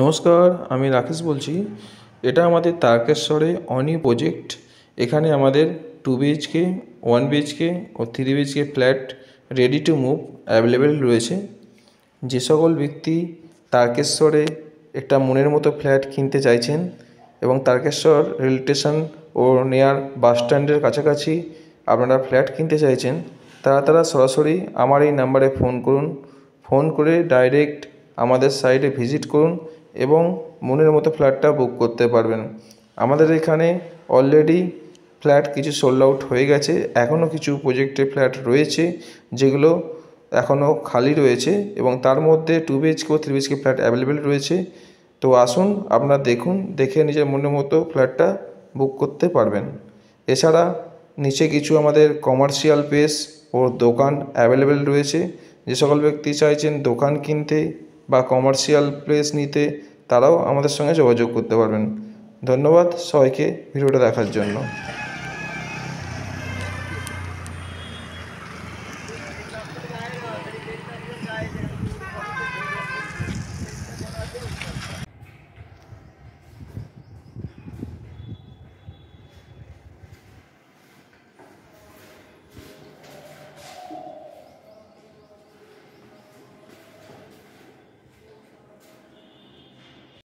নমস্কার, আমি রাকেশ বলছি। এটা আমাদের তারকেশ্বরে অনি প্রজেক্ট। এখানে আমাদের 2 BHK, 1 BHK ও 3 BHK flat ready to move available রয়েছে। যে সকল ব্যক্তি তারকেশ্বরে একটা মনের মতো ফ্ল্যাট কিনতে চাইছেন এবং তারকেশ্বর রেল স্টেশন ও নিয়ার বাস স্ট্যান্ডের কাছাকাছি আপনারা ফ্ল্যাট কিনতে চাইছেন, তারা সরাসরি আমার এই নাম্বারে ফোন করুন। ফোন করে ডাইরেক্ট আমাদের সাইটে ভিজিট করুন এবং মনের মতো ফ্ল্যাটটা বুক করতে পারবেন। আমাদের এখানে অলরেডি ফ্ল্যাট কিছু সোল্ড আউট হয়ে গেছে, এখনও কিছু প্রজেক্টে ফ্ল্যাট রয়েছে যেগুলো এখনও খালি রয়েছে এবং তার মধ্যে 2 BHK ও 3 BHK ফ্ল্যাট অ্যাভেলেবেল রয়েছে। তো আসুন, আপনারা দেখুন, দেখে নিজের মনের মতো ফ্ল্যাটটা বুক করতে পারবেন। এছাড়া নিচে কিছু আমাদের কমার্শিয়াল প্লেস ও দোকান অ্যাভেলেবেল রয়েছে। যে সকল ব্যক্তি চাইছেন দোকান কিনতে বা কমার্শিয়াল প্লেস নিতে, তারাও আমাদের সঙ্গে যোগাযোগ করতে পারবেন। ধন্যবাদ সবাইকে ভিডিওটা দেখার জন্য।